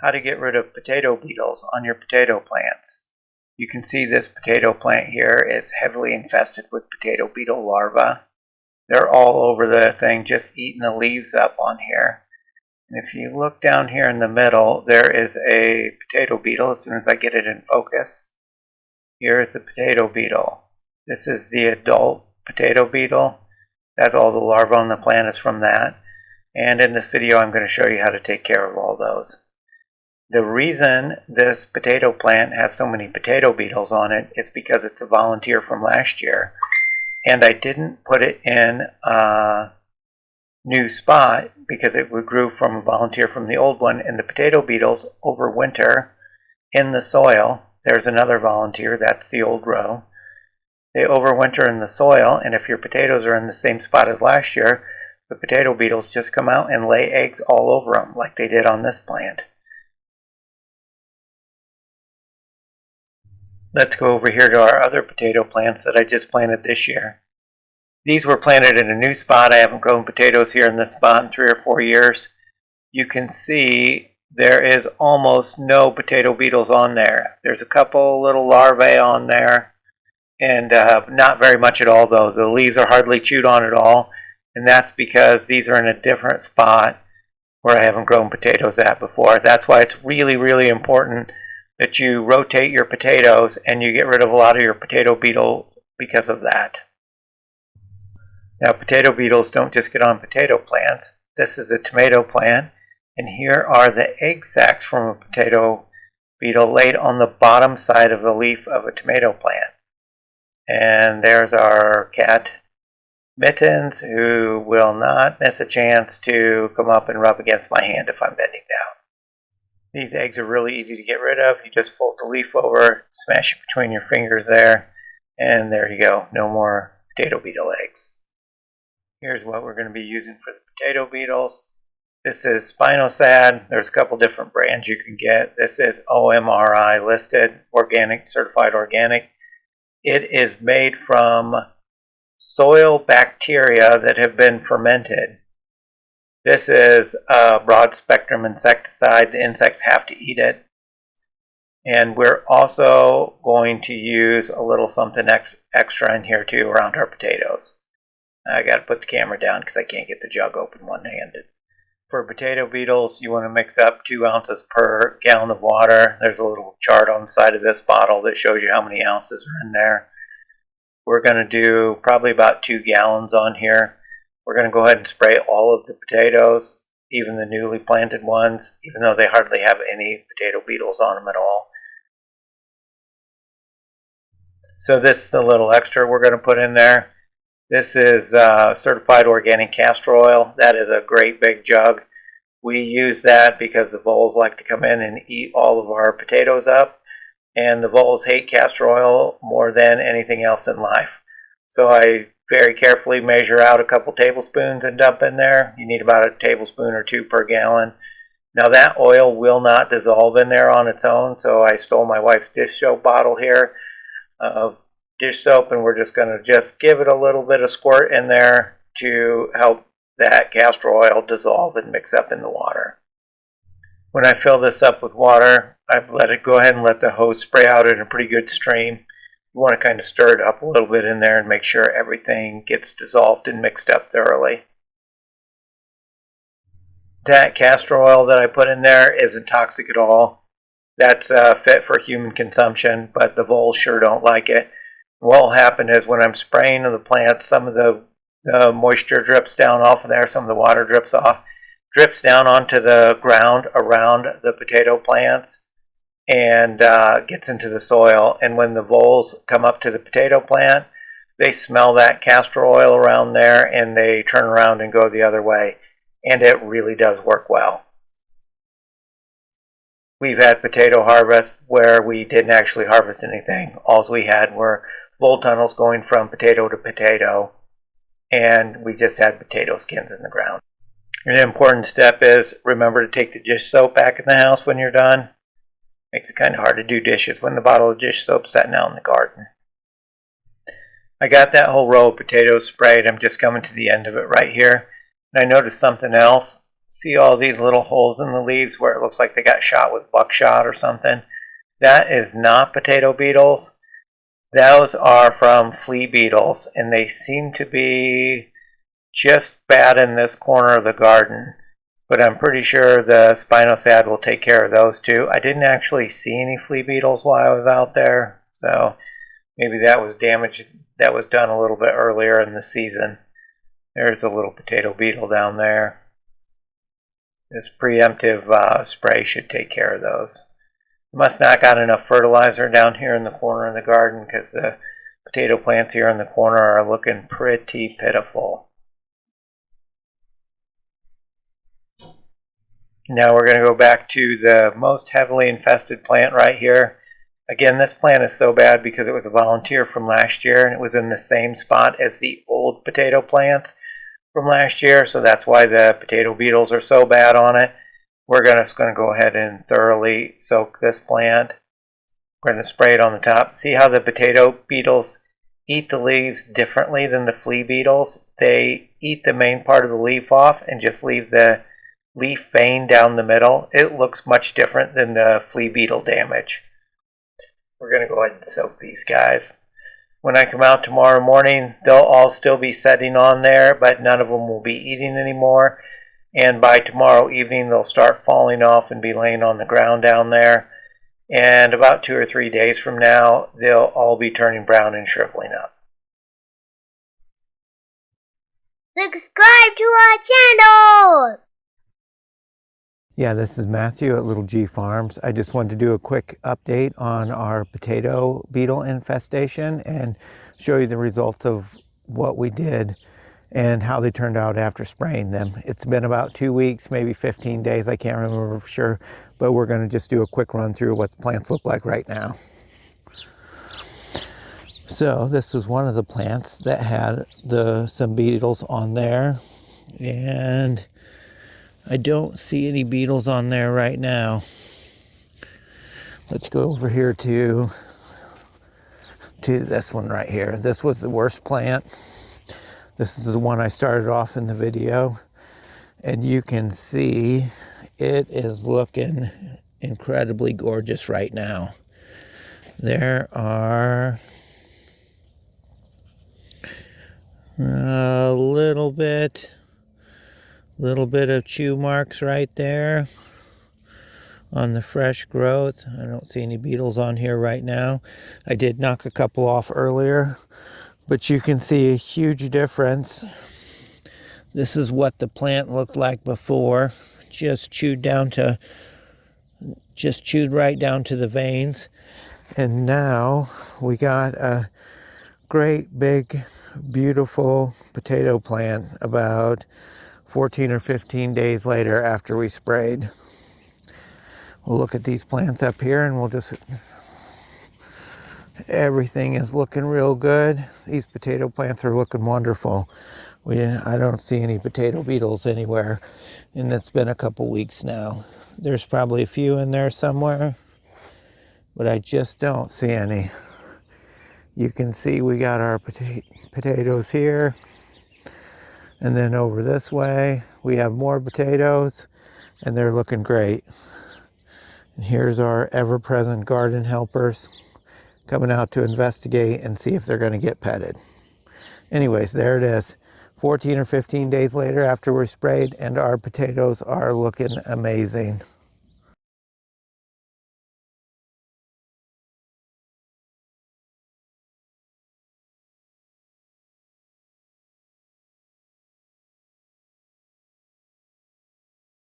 How to get rid of potato beetles on your potato plants. You can see this potato plant here is heavily infested with potato beetle larvae. They're all over the thing, just eating the leaves up on here. And if you look down here in the middle, there is a potato beetle. As soon as I get it in focus, here is the potato beetle. This is the adult potato beetle. That's all the larvae on the plant is from that. And in this video, I'm going to show you how to take care of all those. The reason this potato plant has so many potato beetles on it is because it's a volunteer from last year. And I didn't put it in a new spot because it grew from a volunteer from the old one. And the potato beetles overwinter in the soil. There's another volunteer, that's the old row. They overwinter in the soil, and if your potatoes are in the same spot as last year, the potato beetles just come out and lay eggs all over them like they did on this plant. Let's go over here to our other potato plants that I just planted this year. These were planted in a new spot. I haven't grown potatoes here in this spot in 3 or 4 years. You can see there is almost no potato beetles on there. There's a couple little larvae on there, and not very much at all though. The leaves are hardly chewed on at all, and that's because these are in a different spot where I haven't grown potatoes at before. That's why it's really, really important that you rotate your potatoes and you get rid of a lot of your potato beetle because of that. Now, potato beetles don't just get on potato plants. This is a tomato plant, and here are the egg sacs from a potato beetle laid on the bottom side of the leaf of a tomato plant. And there's our cat Mittens, who will not miss a chance to come up and rub against my hand if I'm bending down. These eggs are really easy to get rid of. You just fold the leaf over, smash it between your fingers there, and there you go. No more potato beetle eggs. Here's what we're going to be using for the potato beetles. This is Spinosad. There's a couple different brands you can get. This is OMRI listed, organic, certified organic. It is made from soil bacteria that have been fermented. This is a broad spectrum insecticide. The insects have to eat it. And we're also going to use a little something extra in here too around our potatoes. I got to put the camera down because I can't get the jug open one-handed. For potato beetles, you want to mix up 2 ounces per gallon of water. There's a little chart on the side of this bottle that shows you how many ounces are in there. We're going to do probably about 2 gallons on here. We're going to go ahead and spray all of the potatoes, even the newly planted ones, even though they hardly have any potato beetles on them at all. So this is a little extra we're going to put in there. This is certified organic castor oil. That is a great big jug. We use that because the voles like to come in and eat all of our potatoes up. And the voles hate castor oil more than anything else in life. So I very carefully measure out a couple tablespoons and dump in there. You need about a tablespoon or 2 per gallon. Now that oil will not dissolve in there on its own, so I stole my wife's dish soap bottle here of dish soap, and we're just going to just give it a little bit of squirt in there to help that castor oil dissolve and mix up in the water. When I fill this up with water, I let it go ahead and let the hose spray out in a pretty good stream. You want to kind of stir it up a little bit in there and make sure everything gets dissolved and mixed up thoroughly. That castor oil that I put in there isn't toxic at all. That's fit for human consumption, but the voles sure don't like it. What will happen is when I'm spraying the plants, some of the moisture drips down off of there, some of the water drips down onto the ground around the potato plants and gets into the soil. And when the voles come up to the potato plant, they smell that castor oil around there and they turn around and go the other way. And it really does work well. We've had potato harvest where we didn't actually harvest anything. All we had were vole tunnels going from potato to potato, and we just had potato skins in the ground. An important step is remember to take the dish soap back in the house when you're done. Makes it kind of hard to do dishes when the bottle of dish soap's sitting out in the garden. I got that whole row of potatoes sprayed. I'm just coming to the end of it right here. And I noticed something else. see all these little holes in the leaves where it looks like they got shot with buckshot or something? That is not potato beetles. Those are from flea beetles, and they seem to be just bad in this corner of the garden. But I'm pretty sure the spinosad will take care of those too. I didn't actually see any flea beetles while I was out there, so maybe that was damage that was done a little bit earlier in the season. There's a little potato beetle down there. This preemptive spray should take care of those. Must not got enough fertilizer down here in the corner of the garden because the potato plants here in the corner are looking pretty pitiful. Now we're going to go back to the most heavily infested plant right here. Again, this plant is so bad because it was a volunteer from last year and it was in the same spot as the old potato plants from last year, so that's why the potato beetles are so bad on it. We're just going to go ahead and thoroughly soak this plant. We're going to spray it on the top. See how the potato beetles eat the leaves differently than the flea beetles? They eat the main part of the leaf off and just leave the leaf vein down the middle. It looks much different than the flea beetle damage. We're going to go ahead and soak these guys. When I come out tomorrow morning, they'll all still be setting on there, but none of them will be eating anymore. And by tomorrow evening, they'll start falling off and be laying on the ground down there. And about 2 or 3 days from now, they'll all be turning brown and shriveling up. Subscribe to our channel! Yeah, this is Matthew at Little G Farms. I just wanted to do a quick update on our potato beetle infestation and show you the results of what we did and how they turned out after spraying them. It's been about 2 weeks, maybe 15 days, I can't remember for sure, but we're going to just do a quick run through what the plants look like right now. So this is one of the plants that had some beetles on there, and I don't see any beetles on there right now. Let's go over here to this one right here. This was the worst plant. This is the one I started off in the video, and you can see it is looking incredibly gorgeous right now. There are a little bit of chew marks right there on the fresh growth. I don't see any beetles on here right now. I did knock a couple off earlier, but you can see a huge difference. This is what the plant looked like before, just chewed right down to the veins. And now we got a great big beautiful potato plant about 14 or 15 days later after we sprayed. We'll look at these plants up here and everything is looking real good. These potato plants are looking wonderful. I don't see any potato beetles anywhere, and it's been a couple weeks now. There's probably a few in there somewhere, but I just don't see any. You can see we got our potatoes here, and then over this way we have more potatoes, and they're looking great. And here's our ever-present garden helpers coming out to investigate and see if they're going to get petted. Anyways, there it is. 14 or 15 days later after we're sprayed, and our potatoes are looking amazing.